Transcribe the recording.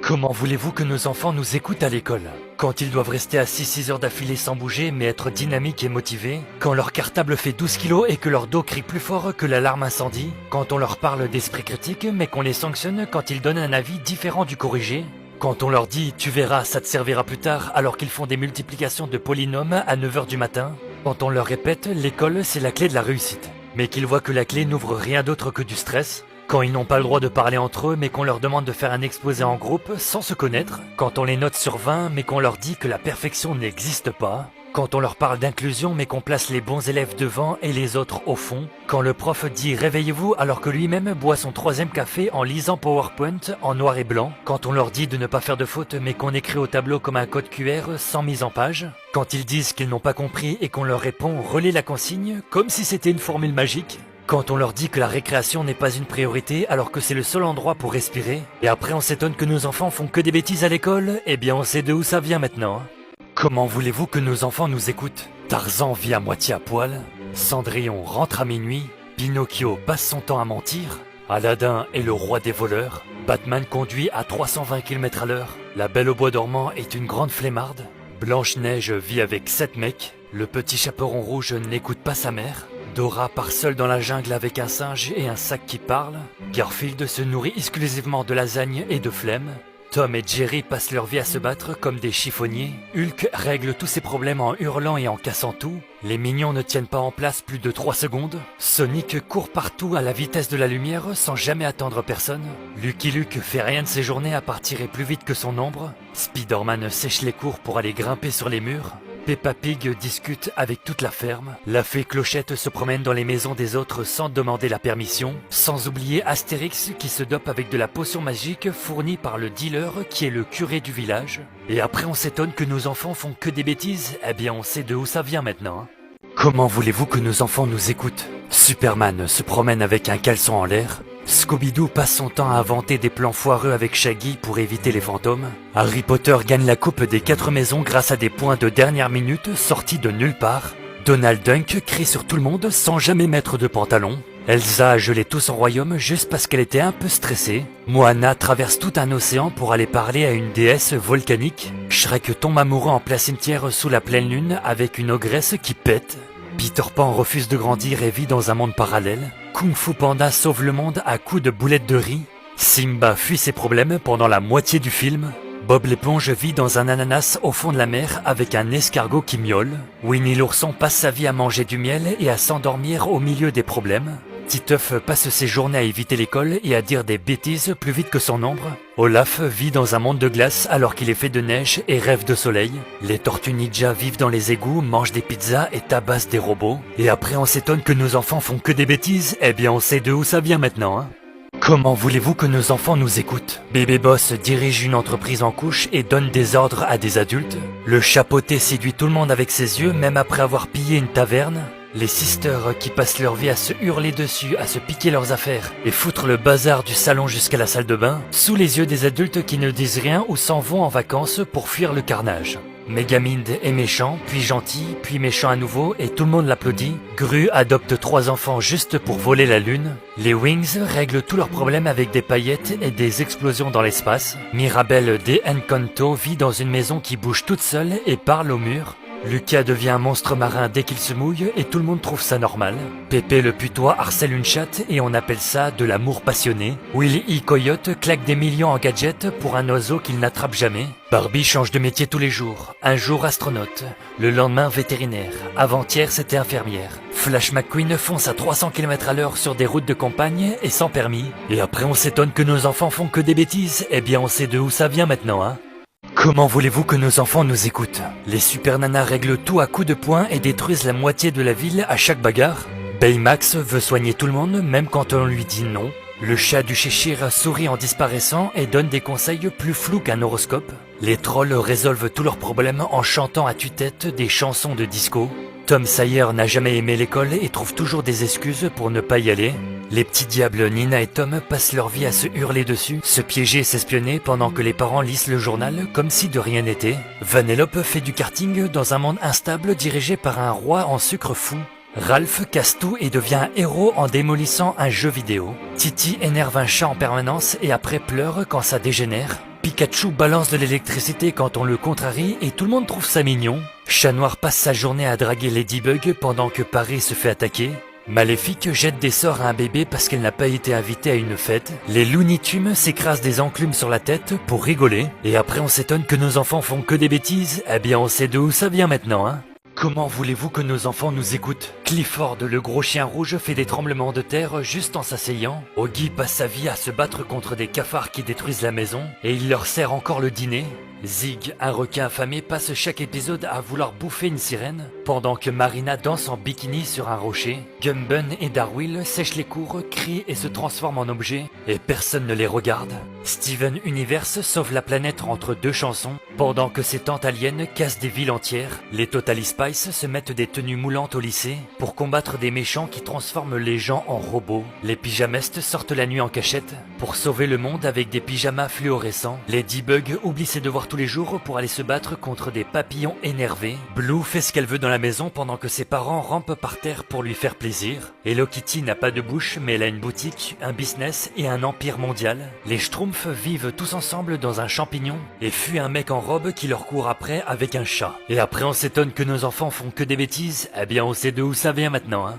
Comment voulez-vous que nos enfants nous écoutent à l'école? Quand ils doivent rester assis 6 heures d'affilée sans bouger mais être dynamiques et motivés? Quand leur cartable fait 12 kilos et que leur dos crie plus fort que l'alarme incendie? Quand on leur parle d'esprit critique mais qu'on les sanctionne quand ils donnent un avis différent du corrigé? Quand on leur dit « tu verras, ça te servira plus tard » alors qu'ils font des multiplications de polynômes à 9 heures du matin? Quand on leur répète « l'école c'est la clé de la réussite » mais qu'ils voient que la clé n'ouvre rien d'autre que du stress? Quand ils n'ont pas le droit de parler entre eux mais qu'on leur demande de faire un exposé en groupe sans se connaître? Quand on les note sur 20 mais qu'on leur dit que la perfection n'existe pas? Quand on leur parle d'inclusion mais qu'on place les bons élèves devant et les autres au fond? Quand le prof dit « réveillez-vous » alors que lui-même boit son 3e café en lisant PowerPoint en noir et blanc? Quand on leur dit de ne pas faire de fautes mais qu'on écrit au tableau comme un code QR sans mise en page? Quand ils disent qu'ils n'ont pas compris et qu'on leur répond « relis la consigne » comme si c'était une formule magique? Quand on leur dit que la récréation n'est pas une priorité alors que c'est le seul endroit pour respirer? Et après on s'étonne que nos enfants font que des bêtises à l'école? Eh bien on sait de où ça vient maintenant. Comment voulez-vous que nos enfants nous écoutent? Tarzan vit à moitié à poil, Cendrillon rentre à minuit, Pinocchio passe son temps à mentir, Aladdin est le roi des voleurs, Batman conduit à 320 km à l'heure, La Belle au bois dormant est une grande flemmarde, Blanche-Neige vit avec 7 mecs, le petit chaperon rouge n'écoute pas sa mère, Dora part seule dans la jungle avec un singe et un sac qui parle, Garfield se nourrit exclusivement de lasagne et de flemme, Tom et Jerry passent leur vie à se battre comme des chiffonniers, Hulk règle tous ses problèmes en hurlant et en cassant tout, les mignons ne tiennent pas en place plus de 3 secondes, Sonic court partout à la vitesse de la lumière sans jamais attendre personne, Lucky Luke fait rien de ses journées à part tirer plus vite que son ombre, Spider-Man sèche les cours pour aller grimper sur les murs, Peppa Pig discute avec toute la ferme, la fée Clochette se promène dans les maisons des autres sans demander la permission, sans oublier Astérix qui se dope avec de la potion magique fournie par le dealer qui est le curé du village. Et après on s'étonne que nos enfants font que des bêtises? Eh bien on sait de où ça vient maintenant. Comment voulez-vous que nos enfants nous écoutent? Superman se promène avec un caleçon en l'air, Scooby-Doo passe son temps à inventer des plans foireux avec Shaggy pour éviter les fantômes. Harry Potter gagne la coupe des 4 maisons grâce à des points de dernière minute sortis de nulle part. Donald Duck crie sur tout le monde sans jamais mettre de pantalon. Elsa a gelé tout son royaume juste parce qu'elle était un peu stressée. Moana traverse tout un océan pour aller parler à une déesse volcanique. Shrek tombe amoureux en plein cimetière sous la pleine lune avec une ogresse qui pète. Peter Pan refuse de grandir et vit dans un monde parallèle. Kung Fu Panda sauve le monde à coups de boulettes de riz. Simba fuit ses problèmes pendant la moitié du film. Bob l'éponge vit dans un ananas au fond de la mer avec un escargot qui miaule. Winnie l'ourson passe sa vie à manger du miel et à s'endormir au milieu des problèmes. Titeuf passe ses journées à éviter l'école et à dire des bêtises plus vite que son ombre. Olaf vit dans un monde de glace alors qu'il est fait de neige et rêve de soleil. Les tortues ninja vivent dans les égouts, mangent des pizzas et tabassent des robots. Et après on s'étonne que nos enfants font que des bêtises? Eh bien on sait de où ça vient maintenant. Comment voulez-vous que nos enfants nous écoutent? Bébé Boss dirige une entreprise en couche et donne des ordres à des adultes. Le chapeauté séduit tout le monde avec ses yeux même après avoir pillé une taverne. Les sisters qui passent leur vie à se hurler dessus, à se piquer leurs affaires et foutre le bazar du salon jusqu'à la salle de bain, sous les yeux des adultes qui ne disent rien ou s'en vont en vacances pour fuir le carnage. Megamind est méchant, puis gentil, puis méchant à nouveau et tout le monde l'applaudit. Gru adopte 3 enfants juste pour voler la lune. Les Wings règlent tous leurs problèmes avec des paillettes et des explosions dans l'espace. Mirabel de Encanto vit dans une maison qui bouge toute seule et parle au mur. Lucas devient un monstre marin dès qu'il se mouille et tout le monde trouve ça normal. Pépé le putois harcèle une chatte et on appelle ça de l'amour passionné. Willy E. Coyote claque des millions en gadgets pour un oiseau qu'il n'attrape jamais. Barbie change de métier tous les jours. Un jour astronaute, le lendemain vétérinaire, avant-hier c'était infirmière. Flash McQueen fonce à 300 km à l'heure sur des routes de campagne et sans permis. Et après on s'étonne que nos enfants font que des bêtises? Eh bien on sait de où ça vient maintenant. Comment voulez-vous que nos enfants nous écoutent? Les super nanas règlent tout à coups de poing et détruisent la moitié de la ville à chaque bagarre. Baymax veut soigner tout le monde même quand on lui dit non. Le chat du Cheshire sourit en disparaissant et donne des conseils plus flous qu'un horoscope. Les trolls résolvent tous leurs problèmes en chantant à tue-tête des chansons de disco. Tom Sawyer n'a jamais aimé l'école et trouve toujours des excuses pour ne pas y aller. Les petits diables Nina et Tom passent leur vie à se hurler dessus, se piéger et s'espionner pendant que les parents lisent le journal comme si de rien n'était. Vanellope fait du karting dans un monde instable dirigé par un roi en sucre fou. Ralph casse tout et devient un héros en démolissant un jeu vidéo. Titi énerve un chat en permanence et après pleure quand ça dégénère. Pikachu balance de l'électricité quand on le contrarie et tout le monde trouve ça mignon. Chat Noir passe sa journée à draguer Ladybug pendant que Paris se fait attaquer. Maléfique jette des sorts à un bébé parce qu'elle n'a pas été invitée à une fête. Les Looney Tunes s'écrasent des enclumes sur la tête pour rigoler. Et après on s'étonne que nos enfants font que des bêtises. Eh bien on sait d'où ça vient maintenant, hein. Comment voulez-vous que nos enfants nous écoutent? Clifford, le gros chien rouge, fait des tremblements de terre juste en s'asseyant. Oggy passe sa vie à se battre contre des cafards qui détruisent la maison. Et il leur sert encore le dîner. Zig, un requin affamé, passe chaque épisode à vouloir bouffer une sirène, pendant que Marina danse en bikini sur un rocher. Gumbun et Darwill sèchent les cours, crient et se transforment en objets, et personne ne les regarde. Steven Universe sauve la planète entre deux chansons, pendant que ses tantes aliens cassent des villes entières. Les Totally Spice se mettent des tenues moulantes au lycée, pour combattre des méchants qui transforment les gens en robots. Les pyjamastes sortent la nuit en cachette, pour sauver le monde avec des pyjamas fluorescents. Ladybug oublie ses devoirs tous les jours pour aller se battre contre des papillons énervés. Blue fait ce qu'elle veut dans la maison pendant que ses parents rampent par terre pour lui faire plaisir. Hello Kitty n'a pas de bouche mais elle a une boutique, un business et un empire mondial. Les Schtroumpfs vivent tous ensemble dans un champignon et fuient un mec en robe qui leur court après avec un chat. Et après on s'étonne que nos enfants font que des bêtises. Eh bien on sait d'où ça vient maintenant, hein.